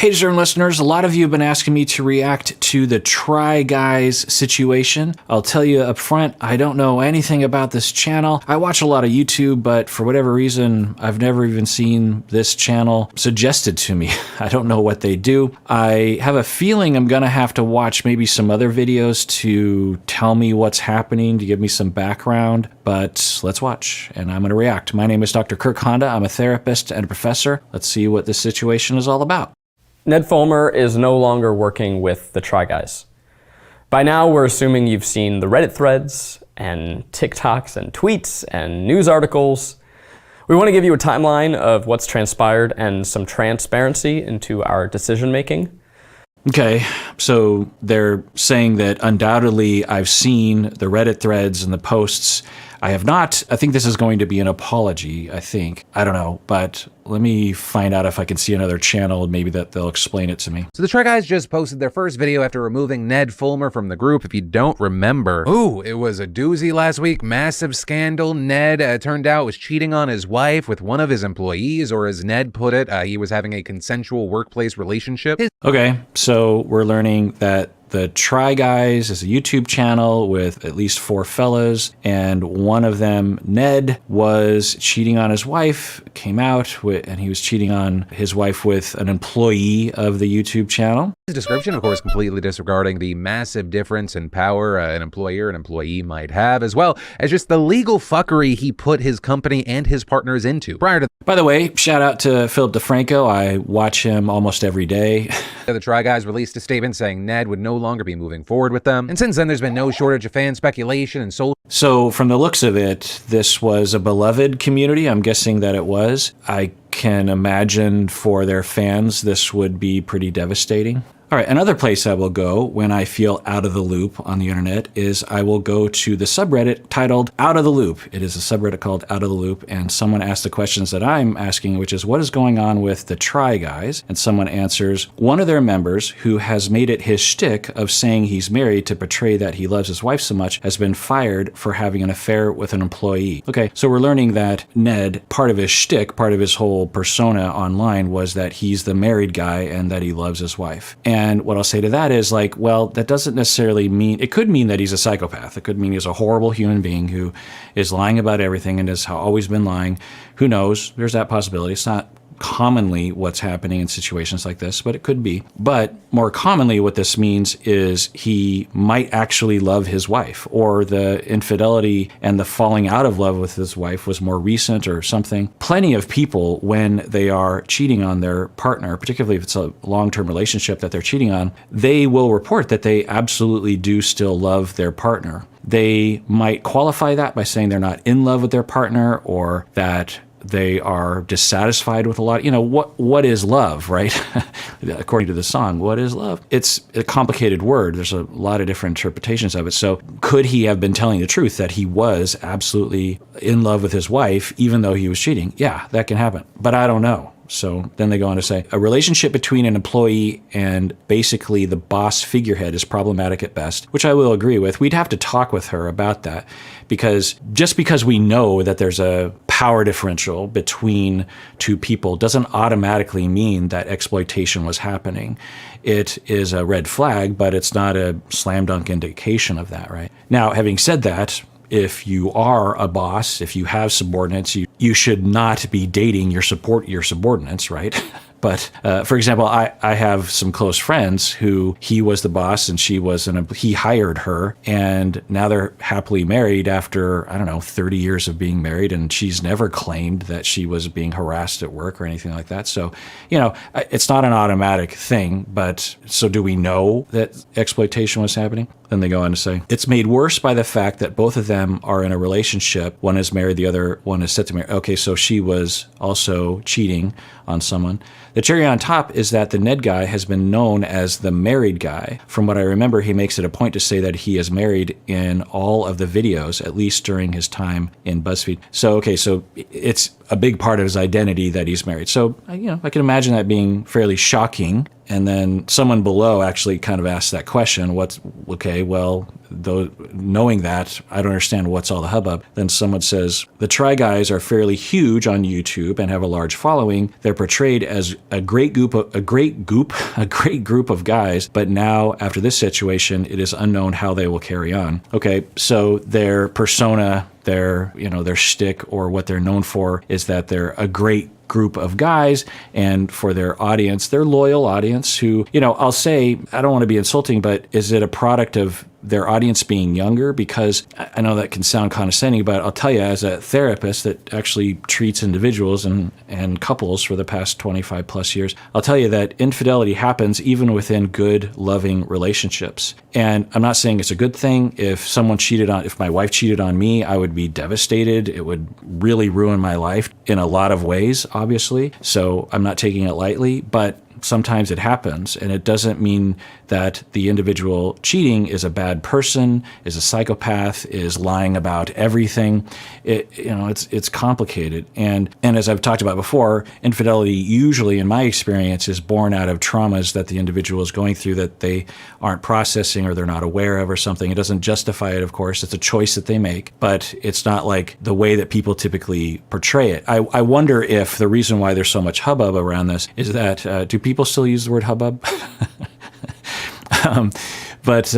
Hey, discern listeners, a lot of you have been asking me to react to the Try Guys situation. I'll tell you up front, I don't know anything about this channel. I watch a lot of YouTube, but for whatever reason, I've never even seen this channel suggested to me. I don't know what they do. I have a feeling I'm gonna have to watch maybe some other videos to tell me what's happening, to give me some background, but let's watch, and I'm gonna react. My name is Dr. Kirk Honda. I'm a therapist and a professor. Let's see what this situation is all about. Ned Fulmer is no longer working with the Try Guys. By now, we're assuming you've seen the Reddit threads and TikToks and tweets and news articles. We want to give you a timeline of what's transpired and some transparency into our decision making. Okay, so they're saying that undoubtedly I've seen the Reddit threads and the posts. I have not. I think this is going to be an apology, I think. I don't know, but let me find out if I can see another channel, maybe that they'll explain it to me. So the Try Guys just posted their first video after removing Ned Fulmer from the group. If you don't remember, it was a doozy last week. Massive scandal. Ned, turned out, was cheating on his wife with one of his employees, or as Ned put it, he was having a consensual workplace relationship. Okay, so we're learning that the Try Guys is a YouTube channel with at least 4 fellas, and one of them, Ned, was cheating on his wife, came out, and he was cheating on his wife with an employee of the YouTube channel. His description, of course, completely disregarding the massive difference in power an employer and employee might have, as well as just the legal fuckery he put his company and his partners into prior to. By the way, shout out to Philip DeFranco. I watch him almost every day. The Try Guys released a statement saying Ned would no longer be moving forward with them. And since then, there's been no shortage of fan speculation and So from the looks of it, this was a beloved community. I'm guessing that it was. I can imagine for their fans, this would be pretty devastating. All right, another place I will go when I feel out of the loop on the internet is I will go to the subreddit titled Out of the Loop. It is a subreddit called Out of the Loop, and someone asked the questions that I'm asking, which is, what is going on with the Try Guys? And someone answers, one of their members, who has made it his shtick of saying he's married to portray that he loves his wife so much, has been fired for having an affair with an employee. Okay, so we're learning that Ned, part of his shtick, part of his whole persona online was that he's the married guy and that he loves his wife. And what I'll say to that is like, well, that doesn't necessarily mean, it could mean that he's a psychopath. It could mean he's a horrible human being who is lying about everything and has always been lying. Who knows? There's that possibility. It's not commonly what's happening in situations like this, but it could be. But more commonly, what this means is he might actually love his wife, or the infidelity and the falling out of love with his wife was more recent or something. Plenty of people, when they are cheating on their partner, particularly if it's a long-term relationship that they're cheating on, they will report that they absolutely do still love their partner. They might qualify that by saying they're not in love with their partner, or that they are dissatisfied with a lot. You know, what is love, right? According to the song, what is love? It's a complicated word. There's a lot of different interpretations of it. So could he have been telling the truth that he was absolutely in love with his wife, even though he was cheating? Yeah, that can happen. But I don't know. So then they go on to say, a relationship between an employee and basically the boss figurehead is problematic at best, which I will agree with. We'd have to talk with her about that, because just because we know that there's a power differential between two people doesn't automatically mean that exploitation was happening. It is a red flag, but it's not a slam dunk indication of that, right? Now, having said that, if you are a boss, if you have subordinates, you should not be dating your subordinates, right? But for example, I have some close friends who he was the boss and he hired her, and now they're happily married after, I don't know, 30 years of being married, and she's never claimed that she was being harassed at work or anything like that. So, you know, it's not an automatic thing, but so do we know that exploitation was happening? Then they go on to say, it's made worse by the fact that both of them are in a relationship. One is married, the other one is set to marry. Okay, so she was also cheating on someone. The cherry on top is that the Ned guy has been known as the married guy. From what I remember, he makes it a point to say that he is married in all of the videos, at least during his time in BuzzFeed. So, okay, so it's a big part of his identity that he's married. So, I can imagine that being fairly shocking. And then someone below actually kind of asked that question, knowing that, I don't understand what's all the hubbub. Then someone says, the Try Guys are fairly huge on YouTube and have a large following. They're portrayed as a great group of guys, but now after this situation, it is unknown how they will carry on. Okay, so their persona, their shtick, or what they're known for is that they're a great group of guys, and for their audience, their loyal audience who, I'll say, I don't want to be insulting, but is it a product of their audience being younger? Because I know that can sound condescending, but I'll tell you, as a therapist that actually treats individuals and couples for the past 25 plus years, I'll tell you that infidelity happens even within good, loving relationships. And I'm not saying it's a good thing. If my wife cheated on me, I would be devastated. It would really ruin my life in a lot of ways, obviously. So I'm not taking it lightly, but sometimes it happens, and it doesn't mean that the individual cheating is a bad person, is a psychopath, is lying about everything. It's complicated, and as I've talked about before, infidelity usually, in my experience, is born out of traumas that the individual is going through that they aren't processing or they're not aware of or something. It doesn't justify it, of course. It's a choice that they make, but it's not like the way that people typically portray it. I wonder if the reason why there's so much hubbub around this is that do people still use the word hubbub? But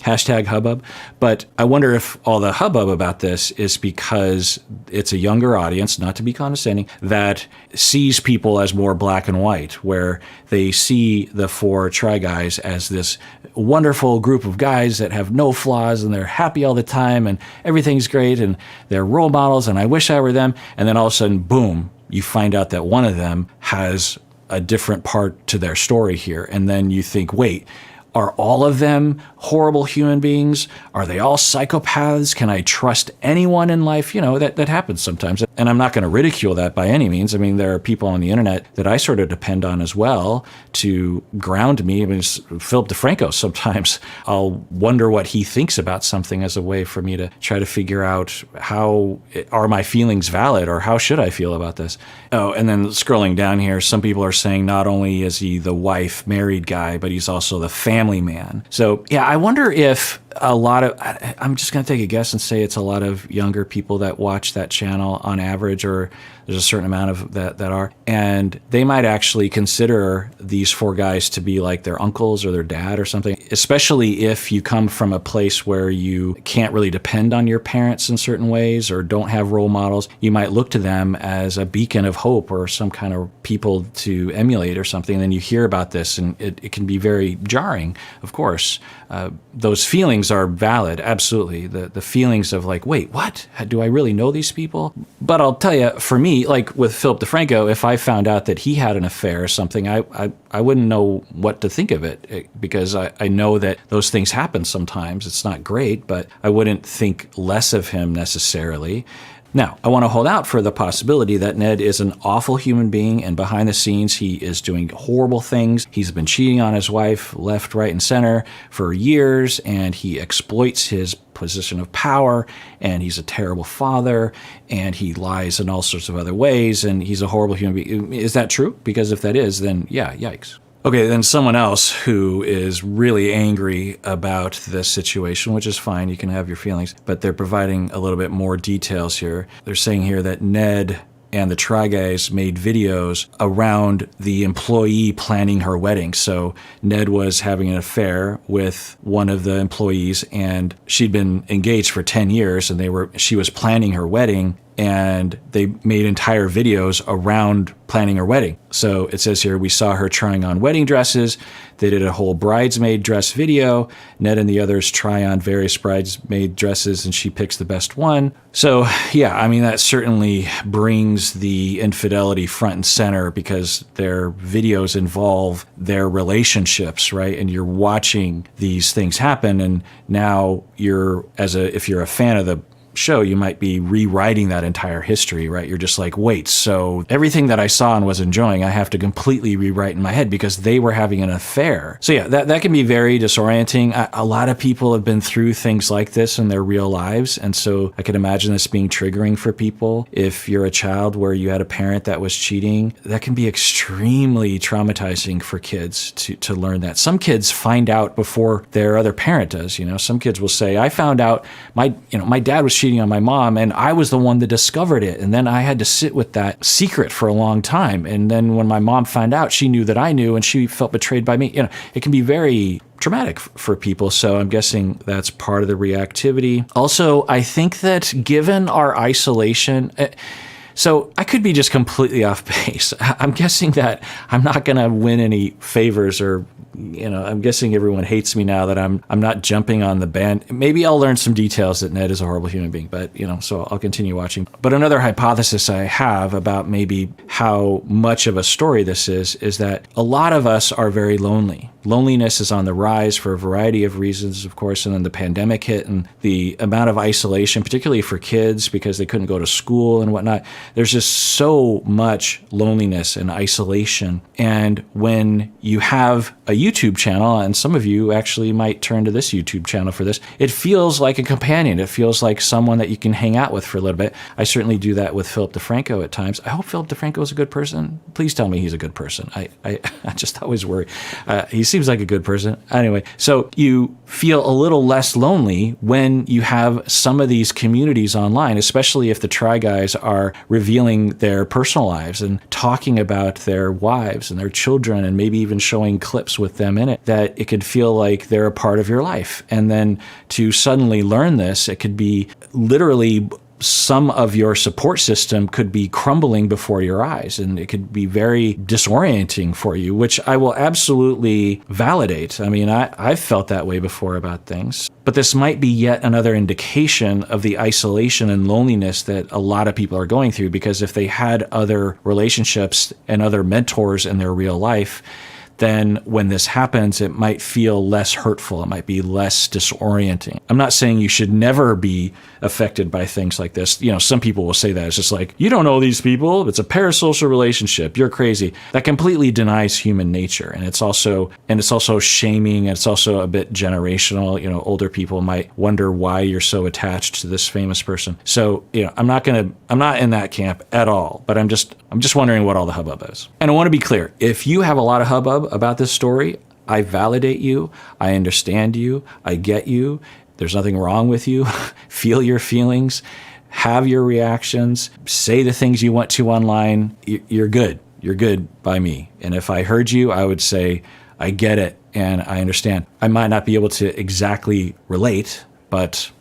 hashtag hubbub. But I wonder if all the hubbub about this is because it's a younger audience, not to be condescending, that sees people as more black and white, where they see the 4 Try Guys as this wonderful group of guys that have no flaws and they're happy all the time and everything's great and they're role models and I wish I were them. And then all of a sudden, boom, you find out that one of them has a different part to their story here. And then you think, wait, are all of them horrible human beings? Are they all psychopaths? Can I trust anyone in life? That happens sometimes. And I'm not going to ridicule that by any means. I mean, there are people on the internet that I sort of depend on as well to ground me. I mean, Philip DeFranco, sometimes I'll wonder what he thinks about something as a way for me to try to figure out how are my feelings valid or how should I feel about this? Oh, and then scrolling down here, some people are saying not only is he the wife married guy, but he's also the family man. So yeah, I wonder if I'm just going to take a guess and say it's a lot of younger people that watch that channel on average, or there's a certain amount of that are, and they might actually consider these 4 guys to be like their uncles or their dad or something, especially if you come from a place where you can't really depend on your parents in certain ways or don't have role models. You might look to them as a beacon of hope or some kind of people to emulate or something. And then you hear about this and it can be very jarring, of course. Those feelings are valid, absolutely. The feelings of like, wait, what? Do I really know these people? But I'll tell you, for me, like with Philip DeFranco, if I found out that he had an affair or something, I wouldn't know what to think of it because I know that those things happen sometimes. It's not great, but I wouldn't think less of him necessarily. Now, I want to hold out for the possibility that Ned is an awful human being, and behind the scenes, he is doing horrible things. He's been cheating on his wife left, right, and center for years, and he exploits his position of power, and he's a terrible father, and he lies in all sorts of other ways, and he's a horrible human being. Is that true? Because if that is, then yeah, yikes. Okay, then someone else who is really angry about this situation, which is fine, you can have your feelings, but they're providing a little bit more details here. They're saying here that Ned and the Try Guys made videos around the employee planning her wedding. So Ned was having an affair with one of the employees, and she'd been engaged for 10 years, and she was planning her wedding, and they made entire videos around planning her wedding. So it says here, we saw her trying on wedding dresses. They did a whole bridesmaid dress video. Ned and the others try on various bridesmaid dresses, and she picks the best one. So yeah, I mean, that certainly brings the infidelity front and center because their videos involve their relationships, right? And you're watching these things happen, and now if you're a fan of the show, you might be rewriting that entire history, right? You're just like, wait, so everything that I saw and was enjoying, I have to completely rewrite in my head because they were having an affair. So yeah, that can be very disorienting. A lot of people have been through things like this in their real lives. And so I can imagine this being triggering for people. If you're a child where you had a parent that was cheating, that can be extremely traumatizing for kids to learn that. Some kids find out before their other parent does. Some kids will say, I found out my dad was cheating on my mom and I was the one that discovered it. And then I had to sit with that secret for a long time. And then when my mom found out, she knew that I knew and she felt betrayed by me. It can be very traumatic for people. So I'm guessing that's part of the reactivity. Also, I think that given our isolation, so I could be just completely off base. I'm guessing that I'm not going to win any favors or, I'm guessing everyone hates me now that I'm not jumping on the band. Maybe I'll learn some details that Ned is a horrible human being, but, so I'll continue watching. But another hypothesis I have about maybe how much of a story this is that a lot of us are very lonely. Loneliness is on the rise for a variety of reasons, of course, and then the pandemic hit and the amount of isolation, particularly for kids because they couldn't go to school and whatnot. There's just so much loneliness and isolation. And when you have a YouTube channel, and some of you actually might turn to this YouTube channel for this, it feels like a companion. It feels like someone that you can hang out with for a little bit. I certainly do that with Philip DeFranco at times. I hope Philip DeFranco is a good person. Please tell me he's a good person. I just always worry. He seems like a good person. Anyway, so you feel a little less lonely when you have some of these communities online, especially if the Try Guys are revealing their personal lives and talking about their wives and their children and maybe even showing clips with them in it, that it could feel like they're a part of your life. And then to suddenly learn this, it could be literally some of your support system could be crumbling before your eyes, and it could be very disorienting for you, which I will absolutely validate. I mean, I've felt that way before about things. But this might be yet another indication of the isolation and loneliness that a lot of people are going through, because if they had other relationships and other mentors in their real life, then when this happens, it might feel less hurtful. It might be less disorienting. I'm not saying you should never be affected by things like this. Some people will say that. It's just like, you don't know these people. It's a parasocial relationship. You're crazy. That completely denies human nature. And it's also shaming. And it's also a bit generational. Older people might wonder why you're so attached to this famous person. So, I'm not in that camp at all, but I'm just wondering what all the hubbub is. And I want to be clear. If you have a lot of hubbub about this story, I validate you, I understand you, I get you, there's nothing wrong with you, feel your feelings, have your reactions, say the things you want to online, you're good by me. And if I heard you, I would say, I get it and I understand. I might not be able to exactly relate, but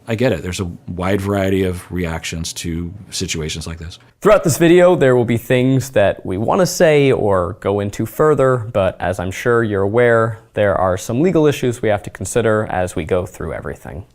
I get it. There's a wide variety of reactions to situations like this. Throughout this video, there will be things that we want to say or go into further, but as I'm sure you're aware, there are some legal issues we have to consider as we go through everything.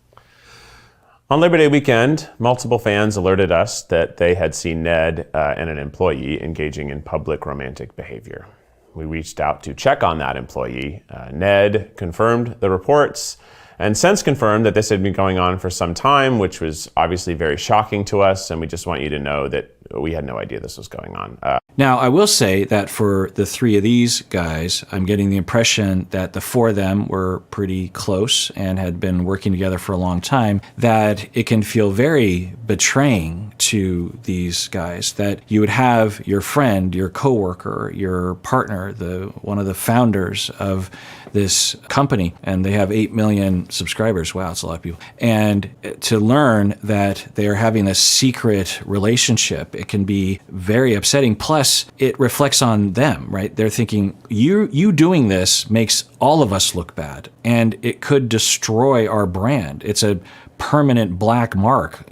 On Labor Day weekend, multiple fans alerted us that they had seen Ned and an employee engaging in public romantic behavior. We reached out to check on that employee. Ned confirmed the reports and since confirmed that this had been going on for some time, which was obviously very shocking to us, and we just want you to know that we had no idea this was going on. Now, I will say that for the three of these guys, I'm getting the impression that the four of them were pretty close and had been working together for a long time, that it can feel very betraying to these guys that you would have your friend, your coworker, your partner, one of the founders of this company, and they have 8 million subscribers. Wow, it's a lot of people. And to learn that they are having a secret relationship, it can be very upsetting. Plus, it reflects on them, right? They're thinking, you doing this makes all of us look bad, and it could destroy our brand. It's a permanent black mark.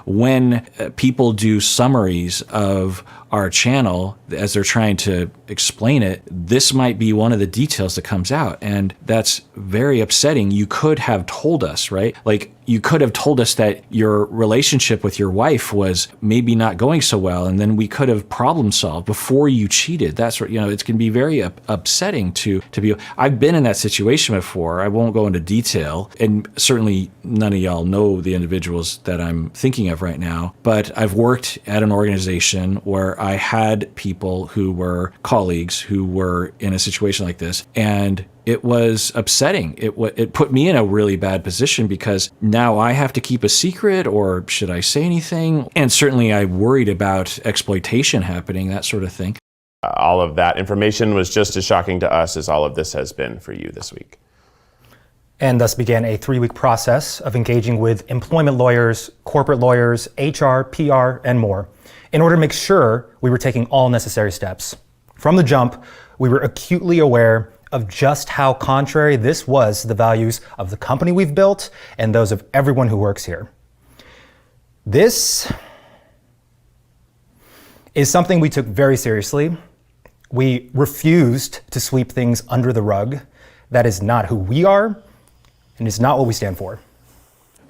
When people do summaries of our channel, as they're trying to explain it, this might be one of the details that comes out. And that's very upsetting. You could have told us, right? Like, you could have told us that your relationship with your wife was maybe not going so well, and then we could have problem solved before you cheated. That's what, it can be very upsetting to be. I've been in that situation before. I won't go into detail, and certainly none of y'all know the individuals that I'm thinking of right now, but I've worked at an organization where I had people who were colleagues who were in a situation like this, and it was upsetting. It put me in a really bad position because now I have to keep a secret, or should I say anything? And certainly I worried about exploitation happening, that sort of thing. All of that information was just as shocking to us as all of this has been for you this week. And thus began a 3-week process of engaging with employment lawyers, corporate lawyers, HR, PR, and more, in order to make sure we were taking all necessary steps. From the jump, we were acutely aware of just how contrary this was to the values of the company we've built and those of everyone who works here. This is something we took very seriously. We refused to sweep things under the rug. That is not who we are, and it's not what we stand for.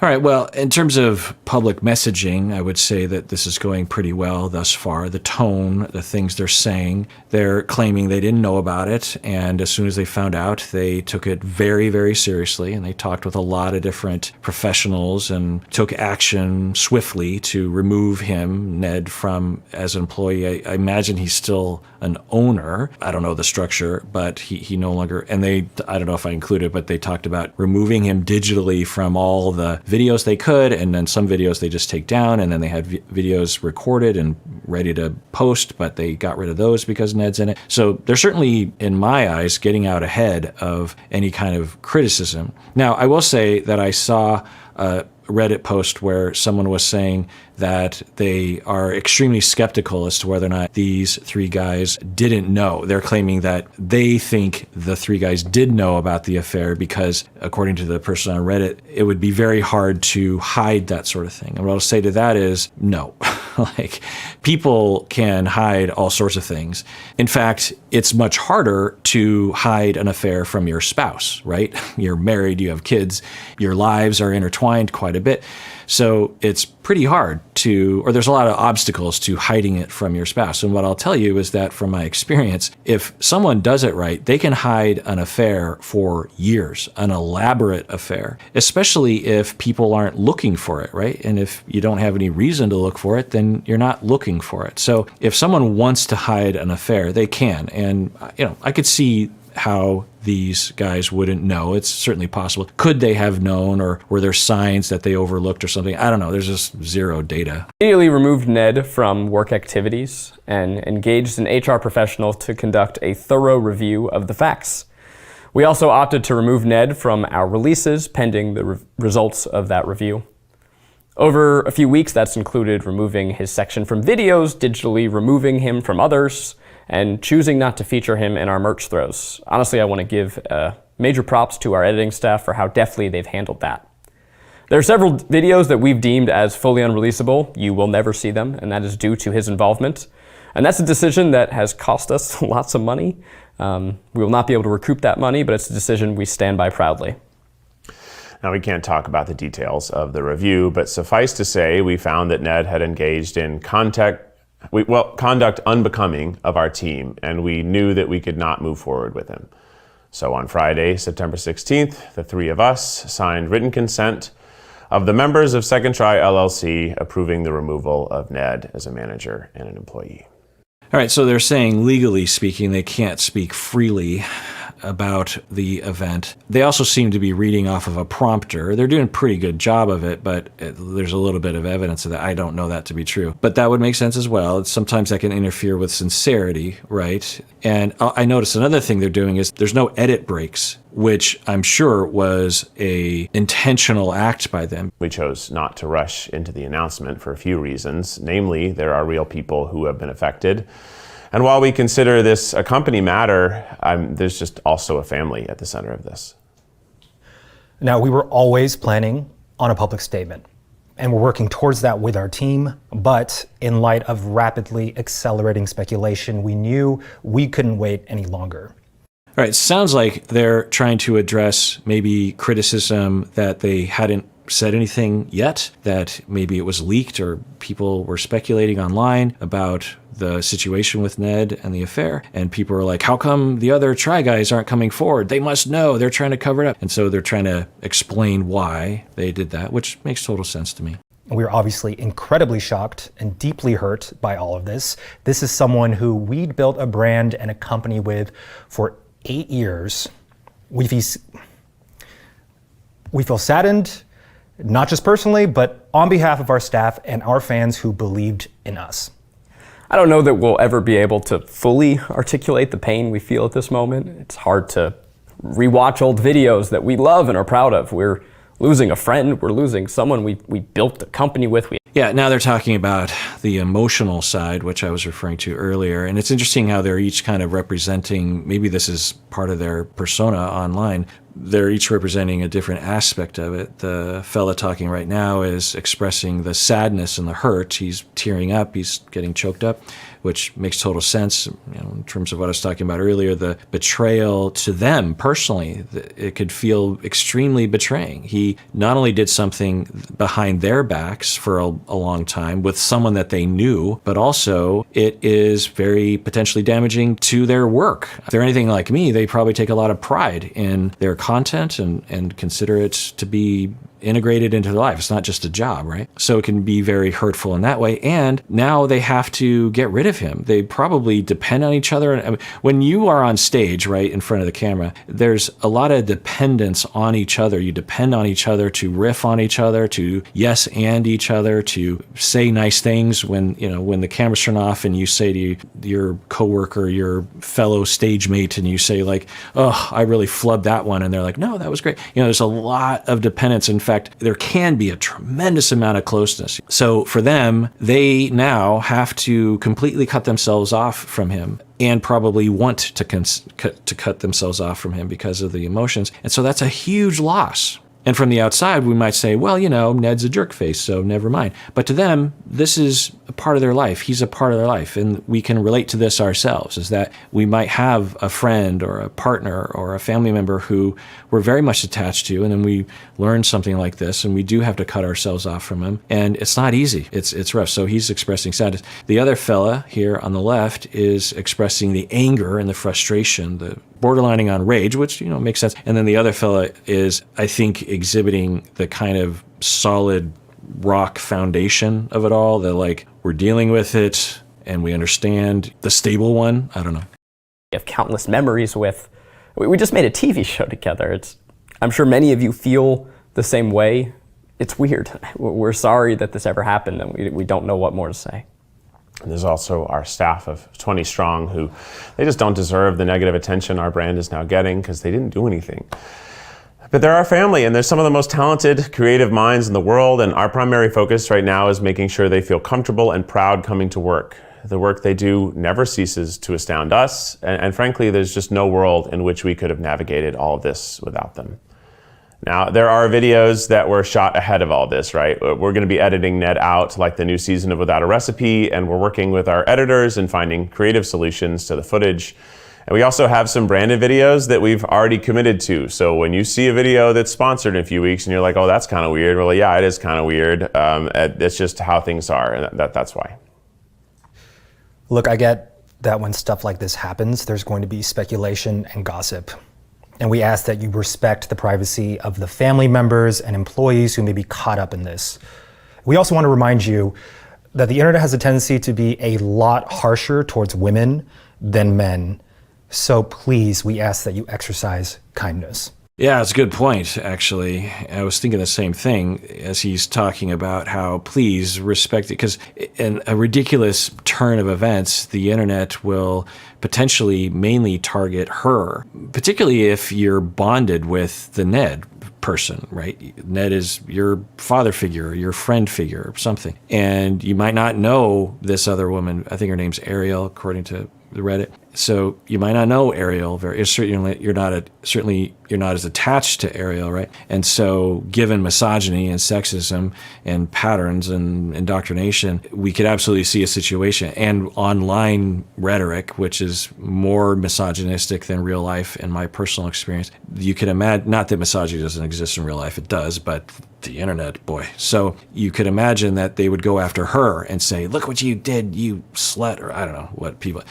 All right, well, in terms of public messaging, I would say that this is going pretty well thus far. The tone, the things they're saying, they're claiming they didn't know about it, and as soon as they found out, they took it very, very seriously, and they talked with a lot of different professionals and took action swiftly to remove him, Ned, from as an employee. I imagine he's still an owner. I don't know the structure, but he no longer, and I don't know if I included, but they talked about removing him digitally from all the videos they could, and then some videos they just take down, and then they had videos recorded and ready to post, but they got rid of those because Ned's in it. So they're certainly, in my eyes, getting out ahead of any kind of criticism. Now, I will say that I saw a Reddit post where someone was saying that they are extremely skeptical as to whether or not these 3 guys didn't know. They're claiming that they think the 3 guys did know about the affair because, according to the person on Reddit, it would be very hard to hide that sort of thing. And what I'll say to that is no. Like, people can hide all sorts of things. In fact, it's much harder to hide an affair from your spouse, right? You're married, you have kids, your lives are intertwined quite a bit. So it's pretty hard or there's a lot of obstacles to hiding it from your spouse. And what I'll tell you is that from my experience, if someone does it right, they can hide an affair for years, an elaborate affair, especially if people aren't looking for it, right? And if you don't have any reason to look for it, then you're not looking for it. So if someone wants to hide an affair, they can. And, I could see how these guys wouldn't know. It's certainly possible. Could they have known, or were there signs that they overlooked or something? I don't know. There's just zero data. Immediately removed Ned from work activities and engaged an HR professional to conduct a thorough review of the facts. We also opted to remove Ned from our releases pending the results of that review. Over a few weeks, that's included removing his section from videos, digitally removing him from others, and choosing not to feature him in our merch throws. Honestly, I want to give major props to our editing staff for how deftly they've handled that. There are several videos that we've deemed as fully unreleasable. You will never see them, and that is due to his involvement. And that's a decision that has cost us lots of money. We will not be able to recoup that money, but it's a decision we stand by proudly. Now, we can't talk about the details of the review, but suffice to say, we found that Ned had engaged in conduct unbecoming of our team, and we knew that we could not move forward with him. So on Friday, September 16th, the 3 of us signed written consent of the members of Second Try LLC approving the removal of Ned as a manager and an employee. All right, so they're saying, legally speaking, they can't speak freely about the event. They also seem to be reading off of a prompter. They're doing a pretty good job of it, but there's a little bit of evidence of that. I don't know that to be true. But that would make sense as well. Sometimes that can interfere with sincerity, right? And I noticed another thing they're doing is there's no edit breaks, which I'm sure was a intentional act by them. We chose not to rush into the announcement for a few reasons. Namely, there are real people who have been affected. And while we consider this a company matter, there's just also a family at the center of this. Now, we were always planning on a public statement. and we're working towards that with our team. But in light of rapidly accelerating speculation, we knew we couldn't wait any longer. All right, sounds like they're trying to address maybe criticism that they hadn't said anything yet, that maybe it was leaked or people were speculating online about the situation with Ned and the affair. And people are like, how come the other Try Guys aren't coming forward? They must know. They're trying to cover it up. And so they're trying to explain why they did that, which makes total sense to me. We're obviously incredibly shocked and deeply hurt by all of this. This is someone who we'd built a brand and a company with for 8 years. We feel saddened, not just personally, but on behalf of our staff and our fans who believed in us. I don't know that we'll ever be able to fully articulate the pain we feel at this moment. It's hard to rewatch old videos that we love and are proud of. We're losing a friend, we're losing someone we built a company with. Yeah, now they're talking about the emotional side, which I was referring to earlier. And it's interesting how they're each kind of representing, maybe this is part of their persona online. They're each representing a different aspect of it. The fella talking right now is expressing the sadness and the hurt. He's tearing up, he's getting choked up, which makes total sense, in terms of what I was talking about earlier, the betrayal to them personally. It could feel extremely betraying. He not only did something behind their backs for a long time with someone that they knew, but also it is very potentially damaging to their work. If they're anything like me, they probably take a lot of pride in their content and consider it to be integrated into their life. It's not just a job, right? So it can be very hurtful in that way. And now they have to get rid of him. They probably depend on each other. And when you are on stage, right, in front of the camera, there's a lot of dependence on each other. You depend on each other to riff on each other, to yes and each other, to say nice things when the cameras turn off and you say to your coworker, your fellow stage mate, and you say like, oh, I really flubbed that one. And they're like, no, that was great. There's a lot of dependence. In fact, there can be a tremendous amount of closeness. So for them, they now have to completely cut themselves off from him and probably want to cut themselves off from him because of the emotions. And so that's a huge loss. And from the outside, we might say, well, Ned's a jerk face, so never mind. But to them, this is a part of their life. He's a part of their life. And we can relate to this ourselves, is that we might have a friend or a partner or a family member who we're very much attached to, and then we learn something like this, and we do have to cut ourselves off from him. And it's not easy. It's rough. So he's expressing sadness. The other fella here on the left is expressing the anger and the frustration, the borderlining on rage, which, makes sense. And then the other fella is, I think, exhibiting the kind of solid rock foundation of it all, that like, we're dealing with it and we understand, the stable one. I don't know. We have countless memories with. We just made a TV show together. I'm sure many of you feel the same way. It's weird. We're sorry that this ever happened, and we don't know what more to say. And there's also our staff of 20 strong who they just don't deserve the negative attention our brand is now getting because they didn't do anything. But they're our family, and they're some of the most talented, creative minds in the world, and our primary focus right now is making sure they feel comfortable and proud coming to work. The work they do never ceases to astound us, and frankly, there's just no world in which we could have navigated all of this without them. Now, there are videos that were shot ahead of all this, right? We're going to be editing Ned out like the new season of Without a Recipe, and we're working with our editors and finding creative solutions to the footage. And we also have some branded videos that we've already committed to. So when you see a video that's sponsored in a few weeks and you're like, oh, that's kind of weird. Well, yeah, it is kind of weird. It's just how things are, and that's why. Look, I get that when stuff like this happens, there's going to be speculation and gossip. And we ask that you respect the privacy of the family members and employees who may be caught up in this. We also want to remind you that the internet has a tendency to be a lot harsher towards women than men. So please, we ask that you exercise kindness. Yeah, it's a good point, actually. I was thinking the same thing as he's talking about how please respect it, because in a ridiculous turn of events, the internet will potentially mainly target her, particularly if you're bonded with the Ned person, right? Ned is your father figure, your friend figure, or something. And you might not know this other woman. I think her name's Ariel, according to the Reddit. So you might not know Ariel very certainly you're not as attached to Ariel, right? And so given misogyny and sexism and patterns and indoctrination, we could absolutely see a situation, and online rhetoric, which is more misogynistic than real life in my personal experience. You could imagine, not that misogyny doesn't exist in real life, it does, but the internet, boy. So you could imagine that they would go after her and say, look what you did, you slut, or I don't know what people.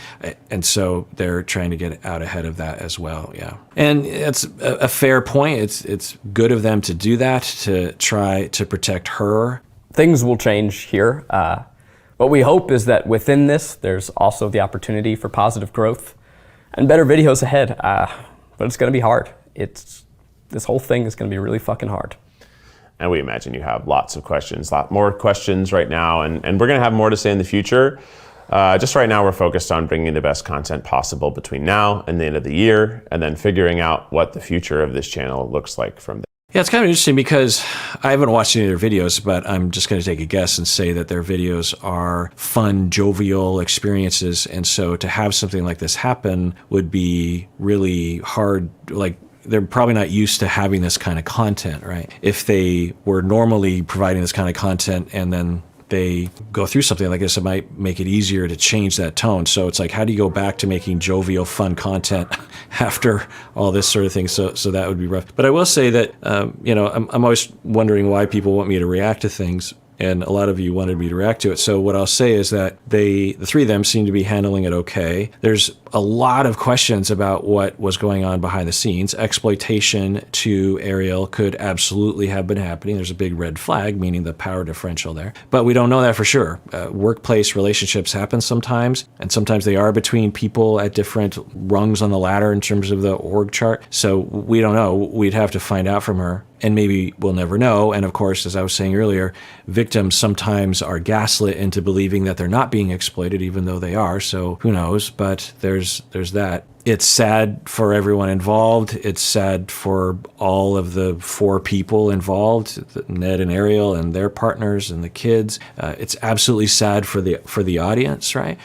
And so they're trying to get out ahead of that as well, yeah. And it's a fair point. It's good of them to do that, to try to protect her. Things will change here. What we hope is that within this, there's also the opportunity for positive growth and better videos ahead. But it's going to be hard. This whole thing is going to be really fucking hard. And we imagine you have lots of questions, a lot more questions right now, and we're going to have more to say in the future. Just right now, we're focused on bringing the best content possible between now and the end of the year, and then figuring out what the future of this channel looks like from there. Yeah, it's kind of interesting because I haven't watched any of their videos, but I'm just going to take a guess and say that their videos are fun, jovial experiences. And so to have something like this happen would be really hard. Like, they're probably not used to having this kind of content, right? If they were normally providing this kind of content and then they go through something like this, it might make it easier to change that tone. So it's like, how do you go back to making jovial, fun content after all this sort of thing? So that would be rough. But I will say that, I'm always wondering why people want me to react to things. And a lot of you wanted me to react to it. So what I'll say is that the three of them seem to be handling it okay. There's a lot of questions about what was going on behind the scenes. Exploitation to Ariel could absolutely have been happening. There's a big red flag, meaning the power differential there. But we don't know that for sure. Workplace relationships happen sometimes, and sometimes they are between people at different rungs on the ladder in terms of the org chart. So we don't know. We'd have to find out from her. And maybe we'll never know. And of course, as I was saying earlier, victims sometimes are gaslit into believing that they're not being exploited, even though they are. So who knows? But there's that. It's sad for everyone involved. It's sad for all of the four people involved, Ned and Ariel and their partners and the kids. It's absolutely sad for the audience, right?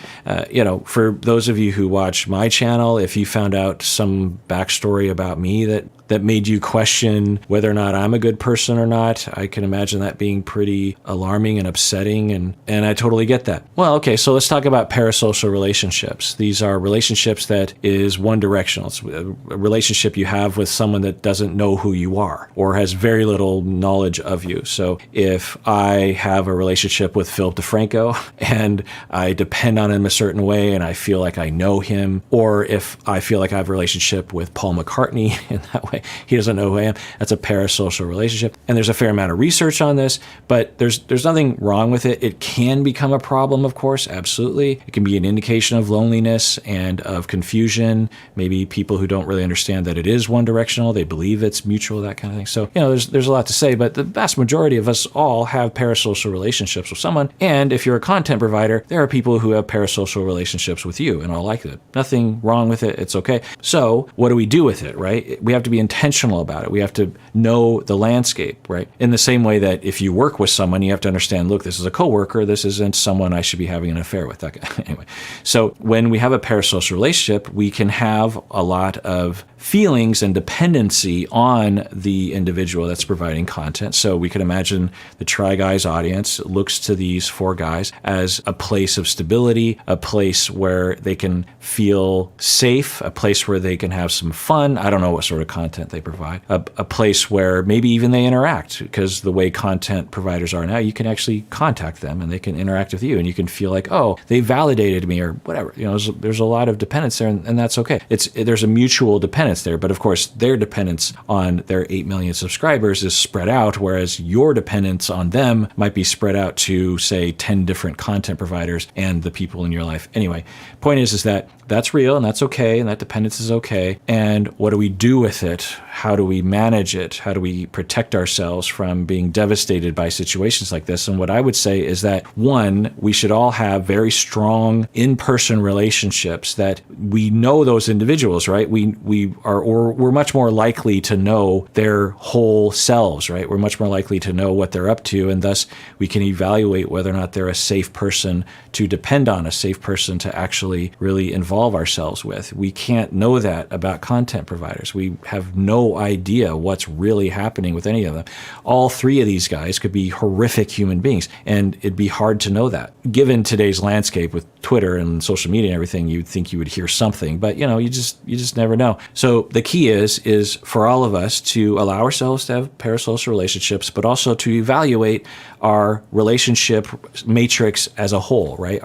For those of you who watch my channel, if you found out some backstory about me that made you question whether or not I'm a good person or not, I can imagine that being pretty alarming and upsetting, and I totally get that. Well, okay, so let's talk about parasocial relationships. These are relationships that is one directional. It's a relationship you have with someone that doesn't know who you are or has very little knowledge of you. So if I have a relationship with Philip DeFranco and I depend on him a certain way and I feel like I know him, or if I feel like I have a relationship with Paul McCartney in that way, he doesn't know who I am, that's a parasocial relationship. And there's a fair amount of research on this, but there's nothing wrong with it. It can become a problem, of course, absolutely. It can be an indication of loneliness and of confusion. Maybe people who don't really understand that it is one directional, they believe it's mutual, that kind of thing. So, there's a lot to say, but the vast majority of us all have parasocial relationships with someone. And if you're a content provider, there are people who have parasocial relationships with you, and all like that. Nothing wrong with it. It's okay. So what do we do with it, right? We have to be intentional about it. We have to know the landscape, right? In the same way that if you work with someone, you have to understand, look, this is a coworker. This isn't someone I should be having an affair with. Anyway, so when we have a parasocial relationship, we can have a lot of feelings and dependency on the individual that's providing content. So we could imagine the Try Guys audience looks to these four guys as a place of stability, a place where they can feel safe, a place where they can have some fun. I don't know what sort of content they provide, a place where maybe even they interact, because the way content providers are now, you can actually contact them and they can interact with you and you can feel like, oh, they validated me or whatever. There's a lot of dependence there, and that's okay. There's a mutual dependence there, but of course their dependence on their 8 million subscribers is spread out, whereas your dependence on them might be spread out to, say, 10 different content providers and the people in your life. Anyway, point is that that's real and that's okay, and that dependence is okay. And what do we do with it? How do we manage it? How do we protect ourselves from being devastated by situations like this? And what I would say is that, one, we should all have very strong in-person relationships that we know know those individuals, right? We're much more likely to know their whole selves, right? We're much more likely to know what they're up to, and thus we can evaluate whether or not they're a safe person to depend on, a safe person to actually really involve ourselves with. We can't know that about content providers. We have no idea what's really happening with any of them. All three of these guys could be horrific human beings, and it'd be hard to know that. Given today's landscape with Twitter and social media and everything, you'd think you would hear something, but you just never know. So the key is for all of us to allow ourselves to have parasocial relationships, but also to evaluate our relationship matrix as a whole, right?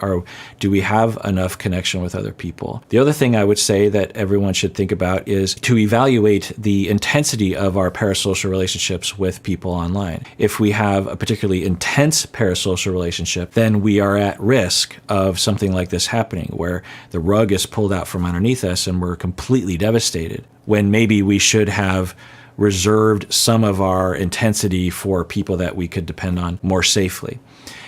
Do we have enough connection with other people? The other thing I would say that everyone should think about is to evaluate the intensity of our parasocial relationships with people online. If we have a particularly intense parasocial relationship, then we are at risk of something like this happening, where the rug is pulled out from underneath us and we're completely devastated, when maybe we should have reserved some of our intensity for people that we could depend on more safely.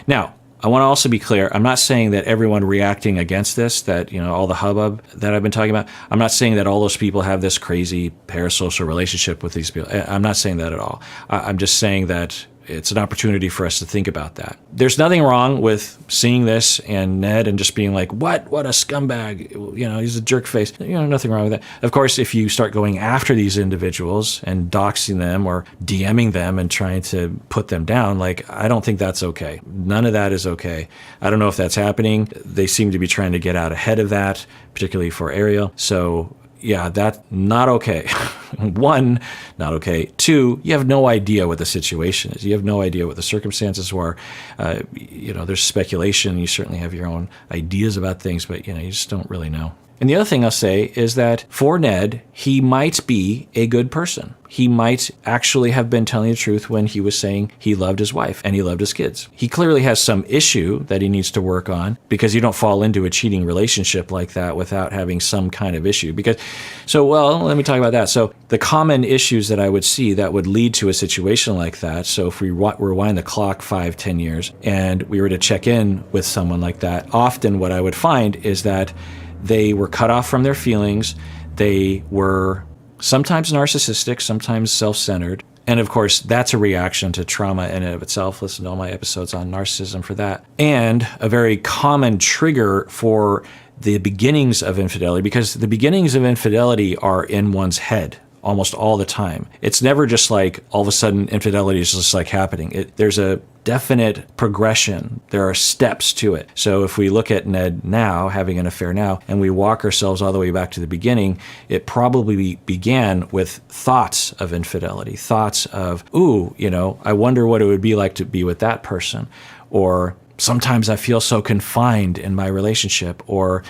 Now, I want to also be clear, I'm not saying that everyone reacting against this, that, all the hubbub that I've been talking about, I'm not saying that all those people have this crazy parasocial relationship with these people. I'm not saying that at all. I'm just saying that it's an opportunity for us to think about that. There's nothing wrong with seeing this and Ned and just being like, what a scumbag, he's a jerk face. Nothing wrong with that. Of course, if you start going after these individuals and doxing them or DMing them and trying to put them down, I don't think that's okay. None of that is okay. I don't know if that's happening. They seem to be trying to get out ahead of that, particularly for Ariel. So yeah, that's not okay. One, not okay. Two, you have no idea what the situation is. You have no idea what the circumstances were. There's speculation. You certainly have your own ideas about things, but you just don't really know. And the other thing I'll say is that for Ned, he might be a good person. He might actually have been telling the truth when he was saying he loved his wife and he loved his kids. He clearly has some issue that he needs to work on, because you don't fall into a cheating relationship like that without having some kind of issue. Let me talk about that. So the common issues that I would see that would lead to a situation like that. So if we rewind the clock 5-10 years and we were to check in with someone like that, often what I would find is that they were cut off from their feelings. They were sometimes narcissistic, sometimes self-centered. And of course, that's a reaction to trauma in and of itself. Listen to all my episodes on narcissism for that. And a very common trigger for the beginnings of infidelity, because the beginnings of infidelity are in one's head almost all the time. It's never just like all of a sudden infidelity is just happening. There's a definite progression. There are steps to it. So if we look at Ned now, having an affair now, and we walk ourselves all the way back to the beginning, it probably began with thoughts of infidelity, thoughts of, I wonder what it would be like to be with that person. Or sometimes I feel so confined in my relationship, or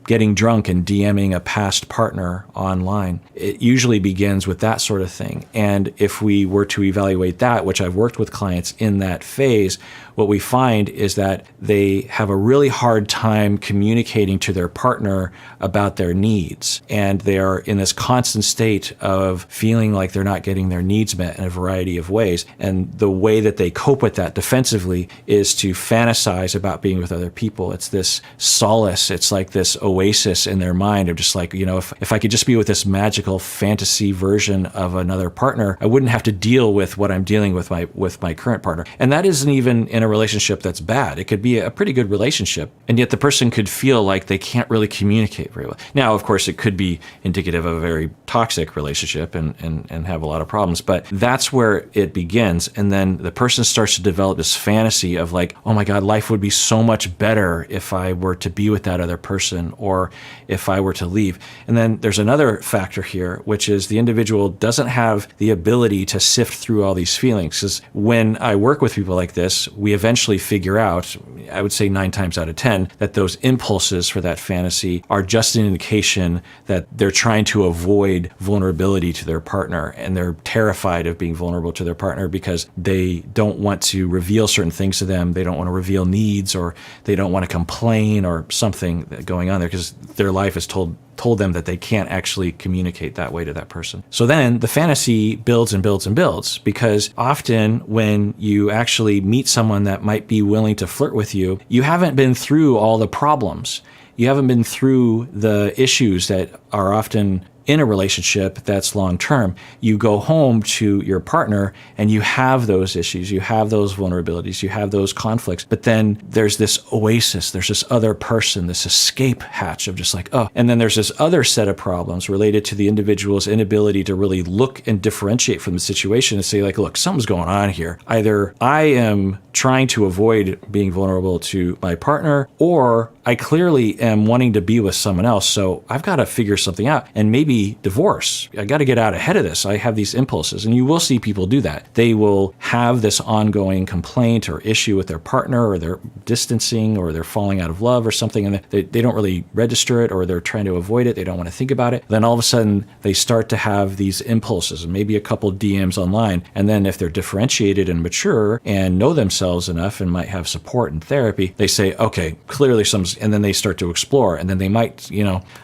getting drunk and DMing a past partner online. It usually begins with that sort of thing. And if we were to evaluate that, which I've worked with clients in that phase, what we find is that they have a really hard time communicating to their partner about their needs. And they are in this constant state of feeling like they're not getting their needs met in a variety of ways. And the way that they cope with that defensively is to fantasize about being with other people. It's this solace. It's like this oasis in their mind of just if I could just be with this magical fantasy version of another partner, I wouldn't have to deal with what I'm dealing with my current partner. And that isn't even in a relationship that's bad. It could be a pretty good relationship, and yet the person could feel like they can't really communicate very well. Now, of course, it could be indicative of a very toxic relationship and have a lot of problems, but that's where it begins. And then the person starts to develop this fantasy of oh my God, life would be so much better if I were to be with that other person, or if I were to leave. And then there's another factor here, which is the individual doesn't have the ability to sift through all these feelings. Because when I work with people like this, we eventually figure out, I would say 9 times out of 10, that those impulses for that fantasy are just an indication that they're trying to avoid vulnerability to their partner, and they're terrified of being vulnerable to their partner because they don't want to reveal certain things to them. They don't want to reveal needs, or they don't want to complain, or something going on there, because their life has told them that they can't actually communicate that way to that person. So then the fantasy builds and builds and builds, because often when you actually meet someone that might be willing to flirt with you, you haven't been through all the problems. You haven't been through the issues that are often in a relationship that's long term. You go home to your partner and you have those issues, you have those vulnerabilities, you have those conflicts, but then there's this oasis, there's this other person, this escape hatch of just like, oh, and then there's this other set of problems related to the individual's inability to really look and differentiate from the situation and say like, look, something's going on here. Either I am trying to avoid being vulnerable to my partner, or I clearly am wanting to be with someone else. So I've got to figure something out, and maybe divorce. I got to get out ahead of this. I have these impulses, and you will see people do that. They will have this ongoing complaint or issue with their partner, or they're distancing, or they're falling out of love or something, and they don't really register it, or they're trying to avoid it. They don't want to think about it. Then all of a sudden they start to have these impulses, and maybe a couple DMs online. And then if they're differentiated and mature and know themselves enough and might have support and therapy, they say, okay, clearly something's, and then they start to explore, and then they might,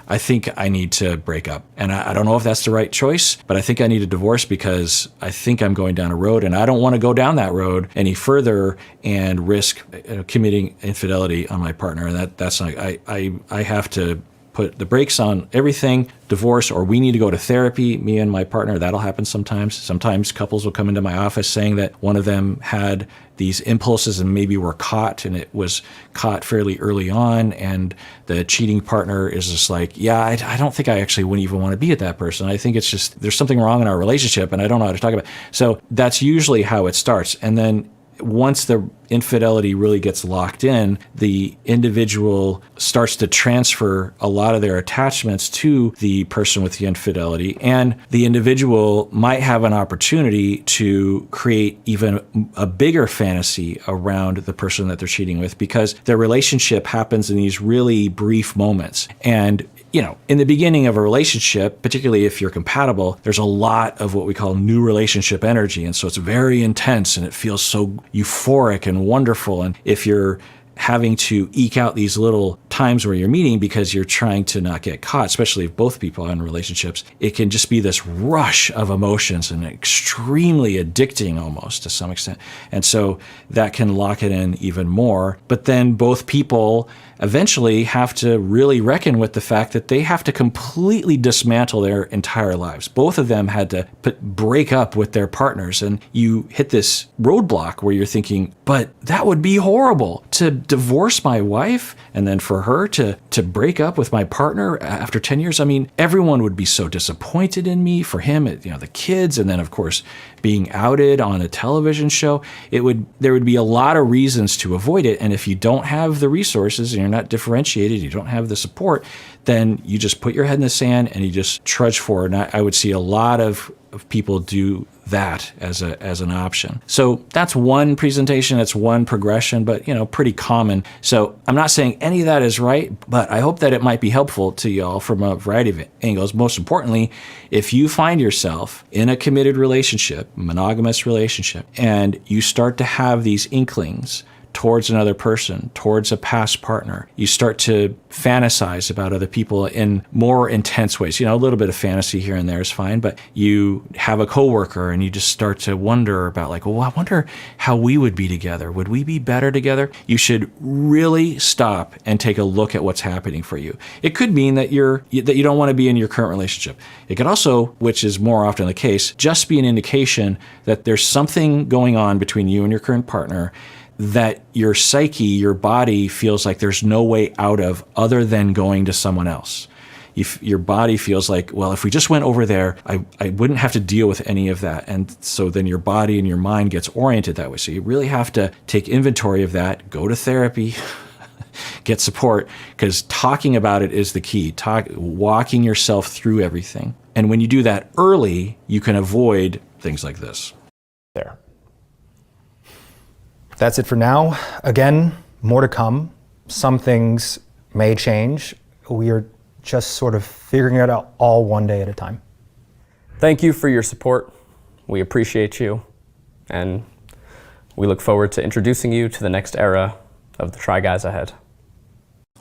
I think I need to break up. And I don't know if that's the right choice, but I think I need a divorce because I think I'm going down a road, and I don't want to go down that road any further and risk committing infidelity on my partner. And that's not, I have to put the brakes on everything, divorce, or we need to go to therapy, me and my partner. That'll happen sometimes. Sometimes couples will come into my office saying that one of them had these impulses and maybe were caught, and it was caught fairly early on, and the cheating partner is just like, yeah, I don't think I actually wouldn't even want to be with that person. I think it's just, there's something wrong in our relationship and I don't know how to talk about it. So that's usually how it starts. And then once the infidelity really gets locked in, the individual starts to transfer a lot of their attachments to the person with the infidelity, and the individual might have an opportunity to create even a bigger fantasy around the person that they're cheating with, because their relationship happens in these really brief moments. And in the beginning of a relationship, particularly if you're compatible, there's a lot of what we call new relationship energy. And so it's very intense and it feels so euphoric and wonderful. And if you're having to eke out these little times where you're meeting because you're trying to not get caught, especially if both people are in relationships, it can just be this rush of emotions and extremely addicting almost to some extent. And so that can lock it in even more. But then both people eventually have to really reckon with the fact that they have to completely dismantle their entire lives. Both of them had to break up with their partners, and you hit this roadblock where you're thinking, but that would be horrible to divorce my wife and then for her to break up with my partner after 10 years. I mean, everyone would be so disappointed in me. For him, the kids, and then of course being outed on a television show, there would be a lot of reasons to avoid it. And if you don't have the resources and you're not differentiated, you don't have the support, then you just put your head in the sand and you just trudge forward. And I would see a lot of people do that as an option. So that's one presentation, that's one progression, but pretty common. So I'm not saying any of that is right, but I hope that it might be helpful to y'all from a variety of angles. Most importantly, if you find yourself in a committed relationship, monogamous relationship, and you start to have these inklings towards another person, towards a past partner, you start to fantasize about other people in more intense ways. A little bit of fantasy here and there is fine, but you have a coworker and you just start to wonder about I wonder how we would be together. Would we be better together? You should really stop and take a look at what's happening for you. It could mean that you don't want to be in your current relationship. It could also, which is more often the case, just be an indication that there's something going on between you and your current partner that your psyche, your body feels like there's no way out of other than going to someone else. If your body feels like, well, if we just went over there, I wouldn't have to deal with any of that. And so then your body and your mind gets oriented that way. So you really have to take inventory of that, go to therapy, get support, because talking about it is the key. Walking yourself through everything. And when you do that early, you can avoid things like this. There. That's it for now. Again, more to come. Some things may change. We are just sort of figuring it out all one day at a time. Thank you for your support. We appreciate you, and we look forward to introducing you to the next era of the Try Guys ahead.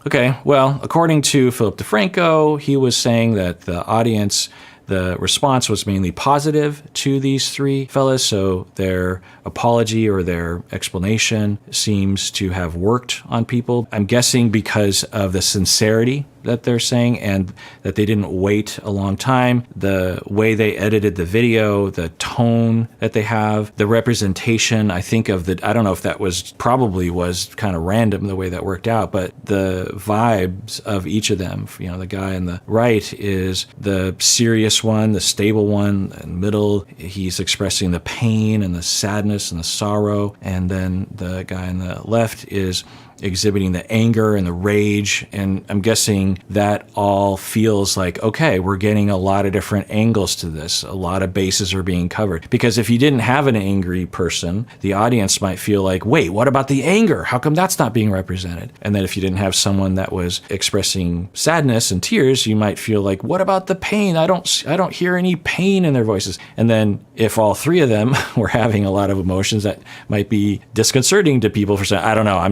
Okay, well, according to Philip DeFranco, he was saying that the audience The response was mainly positive to these three fellas, so their apology or their explanation seems to have worked on people. I'm guessing because of the sincerity that they're saying and that they didn't wait a long time, the way they edited the video, the tone that they have, the representation, I think of I don't know if that probably was kind of random the way that worked out, but the vibes of each of them, the guy on the right is the serious one, the stable one. In the middle, he's expressing the pain and the sadness and the sorrow. And then the guy on the left is exhibiting the anger and the rage. And I'm guessing that all feels like, okay, we're getting a lot of different angles to this. A lot of bases are being covered. Because if you didn't have an angry person, the audience might feel like, wait, what about the anger? How come that's not being represented? And then if you didn't have someone that was expressing sadness and tears, you might feel like, what about the pain? I don't hear any pain in their voices. And then if all three of them were having a lot of emotions, that might be disconcerting to people for saying, I don't know,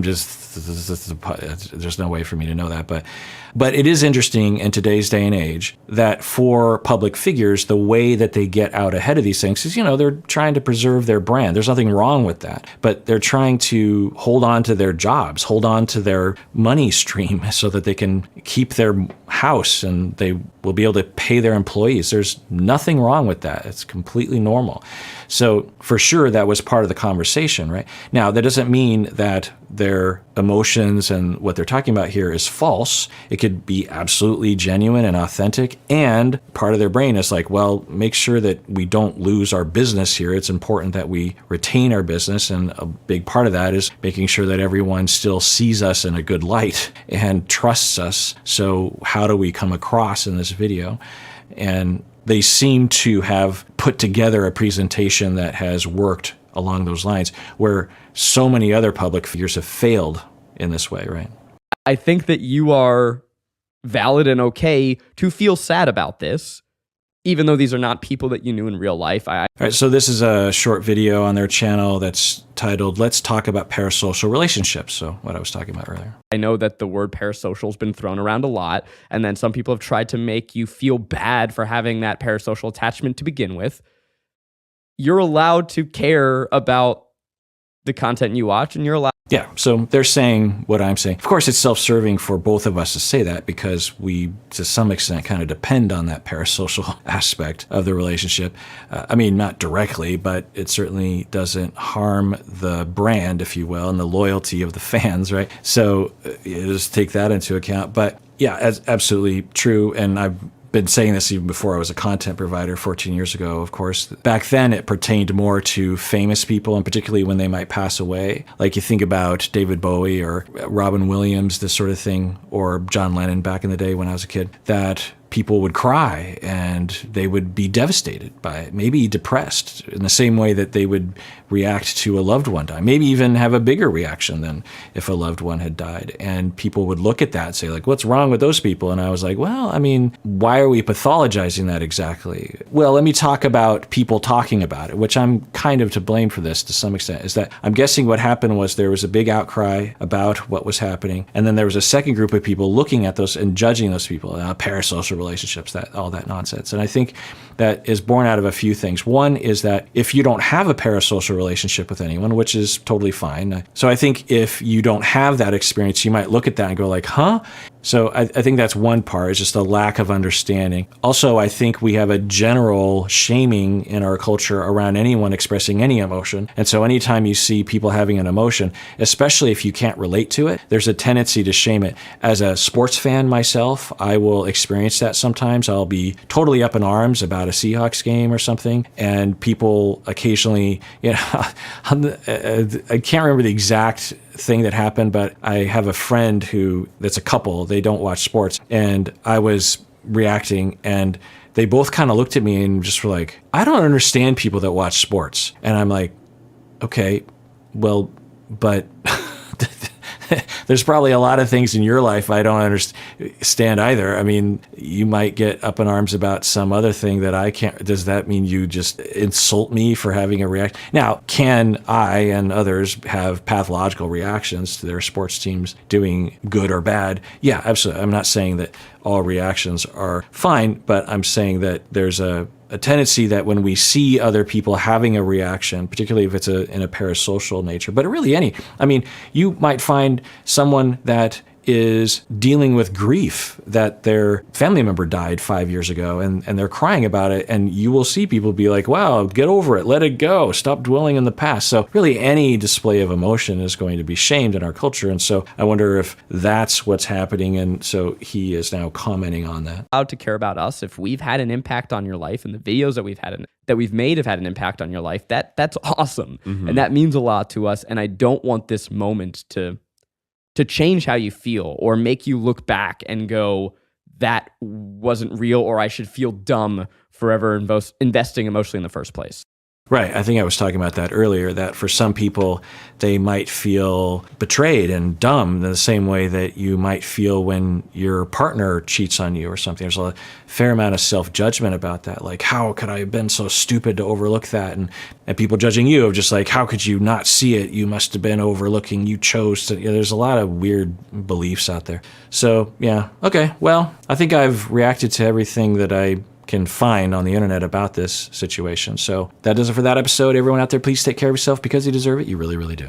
there's no way for me to know that. But it is interesting in today's day and age that for public figures, the way that they get out ahead of these things is, they're trying to preserve their brand. There's nothing wrong with that. But they're trying to hold on to their jobs, hold on to their money stream so that they can keep their house and they will be able to pay their employees. There's nothing wrong with that. It's completely normal. So for sure, that was part of the conversation, right? Now, that doesn't mean that their emotions and what they're talking about here is false. It could be absolutely genuine and authentic. And part of their brain is like, well, make sure that we don't lose our business here. It's important that we retain our business. And a big part of that is making sure that everyone still sees us in a good light and trusts us. So how do we come across in this video? And they seem to have put together a presentation that has worked along those lines, where so many other public figures have failed in this way, right? I think that you are valid and okay to feel sad about this, even though these are not people that you knew in real life. All right, so this is a short video on their channel that's titled, Let's Talk About Parasocial Relationships. So what I was talking about earlier. I know that the word parasocial has been thrown around a lot, and then some people have tried to make you feel bad for having that parasocial attachment to begin with. You're allowed to care about the content you watch, and you're allowed. Yeah, so they're saying what I'm saying. Of course, it's self-serving for both of us to say that because we, to some extent, kind of depend on that parasocial aspect of the relationship. I mean, not directly, but it certainly doesn't harm the brand, if you will, and the loyalty of the fans, right? So just take that into account. But yeah, absolutely true. And I've been saying this even before I was a content provider 14 years ago, of course. Back then, it pertained more to famous people, and particularly when they might pass away. Like you think about David Bowie or Robin Williams, this sort of thing, or John Lennon back in the day when I was a kid, that people would cry and they would be devastated by it, maybe depressed in the same way that they would react to a loved one die, maybe even have a bigger reaction than if a loved one had died. And people would look at that and say, like, what's wrong with those people? And I was like, well, I mean, why are we pathologizing that exactly? Well, let me talk about people talking about it, which I'm kind of to blame for this to some extent, is that I'm guessing what happened was there was a big outcry about what was happening. And then there was a second group of people looking at those and judging those people, parasocial relationships, all that nonsense. And I think that is born out of a few things. One is that if you don't have a parasocial relationship with anyone, which is totally fine. So I think if you don't have that experience, you might look at that and go like, huh? So I think that's one part, is just a lack of understanding. Also, I think we have a general shaming in our culture around anyone expressing any emotion. And so anytime you see people having an emotion, especially if you can't relate to it, there's a tendency to shame it. As a sports fan myself, I will experience that sometimes. I'll be totally up in arms about a Seahawks game or something, and people occasionally, I can't remember the exact thing that happened, but I have a friend that's a couple, they don't watch sports, and I was reacting, and they both kind of looked at me and just were like, I don't understand people that watch sports. And I'm like, okay, well, but there's probably a lot of things in your life I don't understand either. I mean, you might get up in arms about some other thing that I can't. Does that mean you just insult me for having a reaction? Now, can I and others have pathological reactions to their sports teams doing good or bad? Yeah, absolutely. I'm not saying that all reactions are fine, but I'm saying that there's a tendency that when we see other people having a reaction, particularly if it's in a parasocial nature, but really I mean, you might find someone that is dealing with grief that their family member died 5 years ago and they're crying about it. And you will see people be like, wow, get over it, let it go, stop dwelling in the past. So really any display of emotion is going to be shamed in our culture. And so I wonder if that's what's happening. And so he is now commenting on that. Allowed to care about us. If we've had an impact on your life and the videos that we've made have had an impact on your life, that's awesome. And that means a lot to us. And I don't want this moment to change how you feel or make you look back and go, that wasn't real, or I should feel dumb forever investing emotionally in the first place. Right. I think I was talking about that earlier, that for some people, they might feel betrayed and dumb in the same way that you might feel when your partner cheats on you or something. There's a fair amount of self-judgment about that. Like, how could I have been so stupid to overlook that? And people judging you of just like, how could you not see it? You must have been overlooking. You chose to. There's a lot of weird beliefs out there. So, yeah. Okay. Well, I think I've reacted to everything that I can find on the internet about this situation. So that does it for that episode. Everyone out there, please take care of yourself because you deserve it. You really, really do.